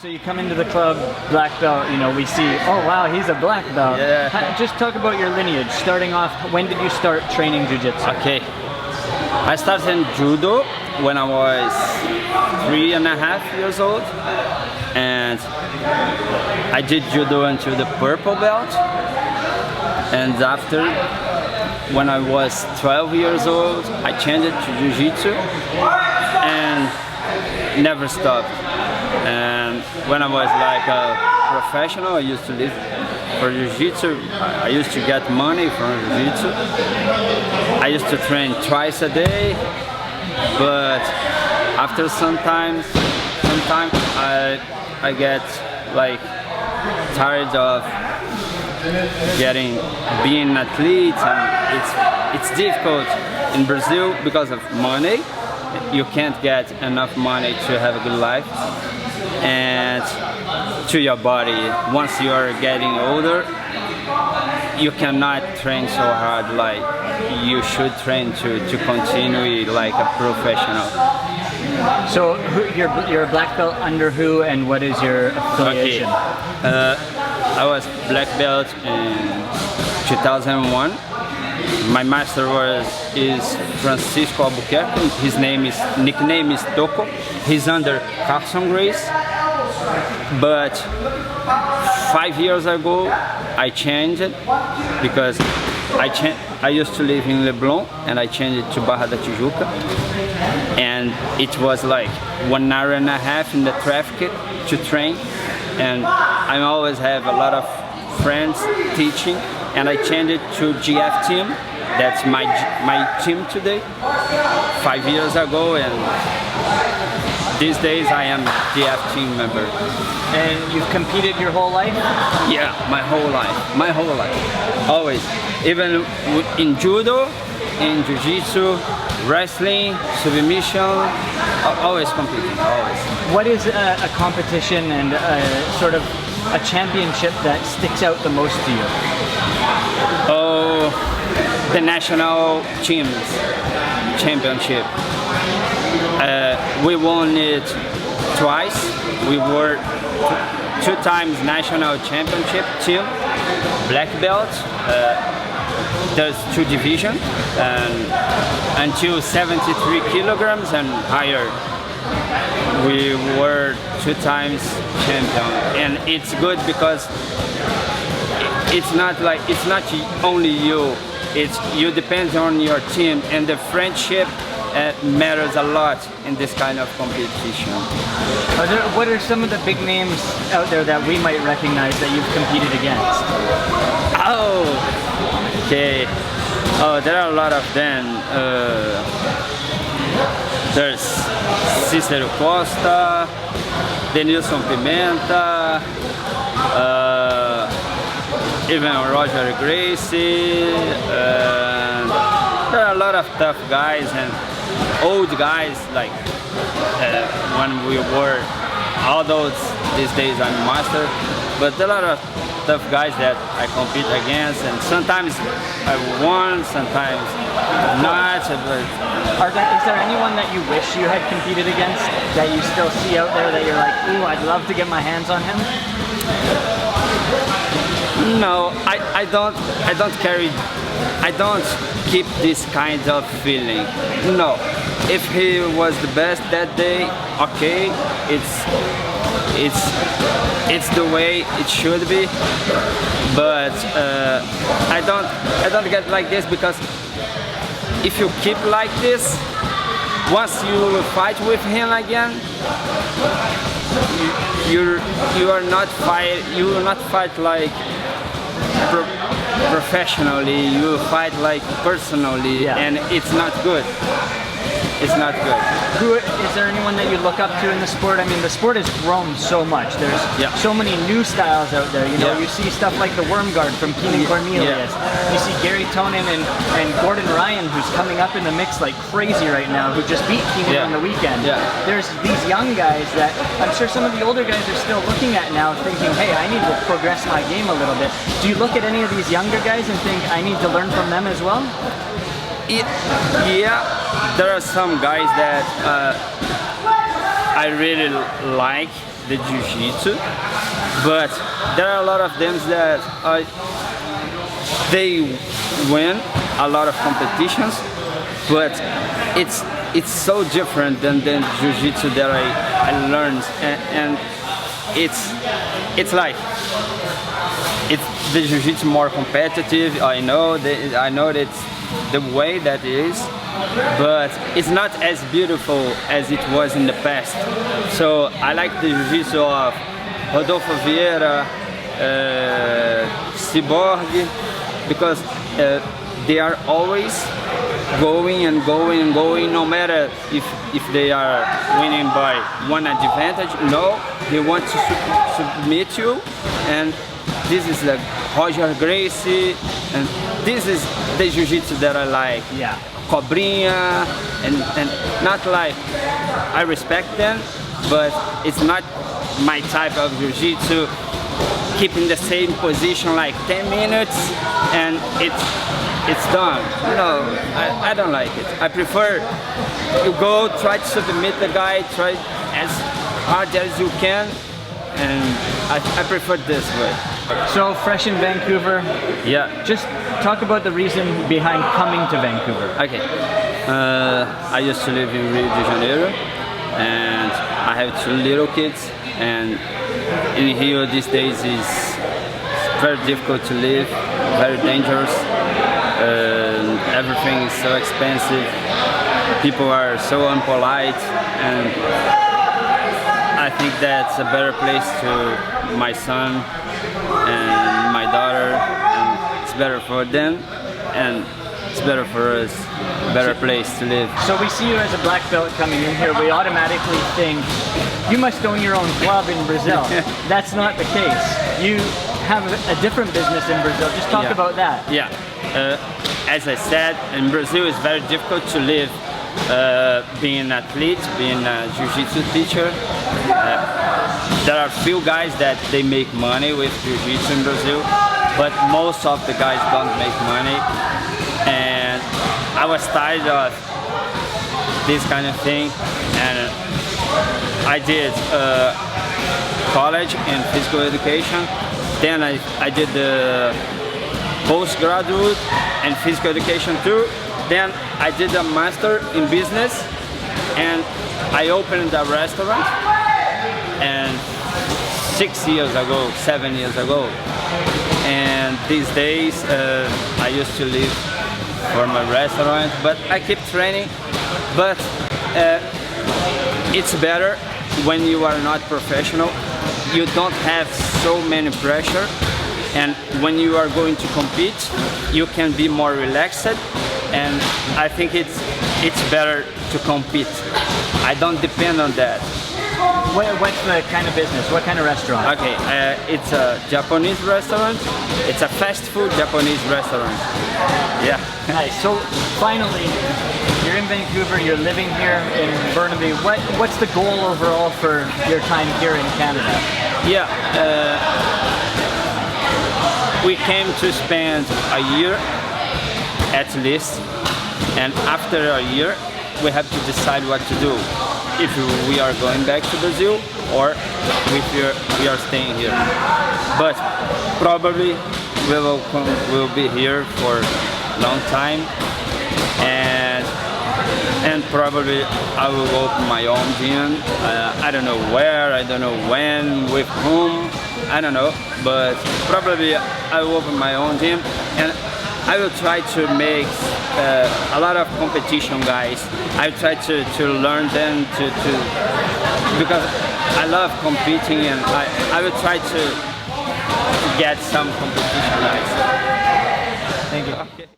So you come into the club, black belt, you know, we see, oh wow, he's a black belt. Yeah. Just talk about your lineage. Starting off, when did you start training Jiu-Jitsu? Okay. I started in Judo when I was 3.5 years old. And I did Judo until the purple belt. And after, when I was 12 years old, I changed it to Jiu-Jitsu and never stopped. And when I was like a professional, I used to live for Jiu-Jitsu. I used to get money from Jiu-Jitsu. I used to train twice a day, but after sometimes I get like tired of being an athlete, and it's difficult in Brazil because of money. You can't get enough money to have a good life, and to your body. Once you are getting older, you cannot train so hard like you should train to continue like a professional. So you're a black belt under who, and what is your affiliation? Okay. I was black belt in 2001. My master is Francisco Albuquerque. His nickname is Toco. He's under Carson Grace. But 5 years ago, I changed it because I used to live in Leblon and I changed it to Barra da Tijuca. And it was like 1.5 hours in the traffic to train. And I always have a lot of friends teaching, and I changed it to GF team. That's my team today. 5 years ago, and these days I am GF team member. And you've competed your whole life? Yeah, my whole life, always. Even in Judo, in Jiu-Jitsu, wrestling, submission, always competing, always. What is a competition and sort of a championship that sticks out the most to you? Oh, the national teams championship. We won it twice. We were 2 times national championship team, black belt. There's 2 divisions, and until 73 kilograms and higher. We were 2 times champion, and it's good because it's not only you. You depend on your team, and the friendship matters a lot in this kind of competition. What are some of the big names out there that we might recognize that you've competed against? Oh, okay. Oh, there are a lot of them. There's Cícero Costa, Denilson Pimenta, even Roger Gracie. There are a lot of tough guys and old guys, like when we were adults. These days I'm master, but there are a lot of tough guys that I compete against, and sometimes I won, sometimes not. But is there anyone that you wish you had competed against that you still see out there that you're like, ooh, I'd love to get my hands on him? No, I don't keep this kind of feeling. No, if he was the best that day, okay, it's the way it should be. But I don't get like this, because if you keep like this, once you fight with him again, you will not fight like professionally. You will fight like personally, and it's not good. It's not good. Is there anyone that you look up to in the sport? I mean, the sport has grown so much. There's so many new styles out there. You know, you see stuff like the worm guard from Keenan Cornelius. You see Gary Tonin and Gordon Ryan, who's coming up in the mix like crazy right now, who just beat Keenan on the weekend. There's these young guys that I'm sure some of the older guys are still looking at now, thinking, hey, I need to progress my game a little bit. Do you look at any of these younger guys and think, I need to learn from them as well? Yeah, there are some guys that I really like, the Jiu-Jitsu, but there are a lot of them that they win a lot of competitions, but it's so different than the Jiu-Jitsu that I learned, and it's like the Jiu-Jitsu more competitive. I know that it's the way that it is, but it's not as beautiful as it was in the past. So I like the Jiu-Jitsu of Rodolfo Vieira, Cyborg, because they are always going and going and going, no matter if they are winning by one advantage. No, they want to submit you, and this is like Roger Gracie, and this is the Jiu-Jitsu that I like. Yeah. Cobrinha, and not like, I respect them, but it's not my type of Jiu-Jitsu, keeping the same position like 10 minutes and it's done. No, I don't like it. I prefer you go, try to submit the guy, try as hard as you can, and I prefer this way. So fresh in Vancouver. Yeah. Just talk about the reason behind coming to Vancouver. Okay. I used to live in Rio de Janeiro, and I have 2 little kids, and in Rio these days is very difficult to live, very dangerous. Everything is so expensive. People are so unpolite, and I think that's a better place to my son and my daughter, and it's better for them, and it's better for us, better place to live. So we see you as a black belt coming in here, we automatically think you must own your own club in Brazil. That's not the case. You have a different business in Brazil. Just talk about that. Yeah. As I said, in Brazil it's very difficult to live being an athlete, being a Jiu-Jitsu teacher. There are few guys that they make money with Jiu-Jitsu in Brazil, but most of the guys don't make money. And I was tired of this kind of thing, and I did college in physical education. Then I did the postgraduate and physical education too. Then I did a master in business, and I opened a restaurant. And 6 years ago, 7 years ago, and these days I used to live for my restaurant, but I keep training. But it's better when you are not professional. You don't have so many pressure, and when you are going to compete, you can be more relaxed, and I think it's better to compete. I don't depend on that. What's the kind of business? What kind of restaurant? Okay, it's a Japanese restaurant. It's a fast food Japanese restaurant. Yeah. Nice. So finally, you're in Vancouver, you're living here in Burnaby. What's the goal overall for your time here in Canada? Yeah. We came to spend a year at least, and after a year we have to decide what to do. If we are going back to Brazil or if we are staying here. But probably we'll be here for a long time, and probably I will open my own gym. I don't know where, I don't know when, with whom, I don't know, but probably I will open my own gym, and I will try to make a lot of competition guys. I will try to learn them because I love competing, and I will try to get some competition guys. Thank you.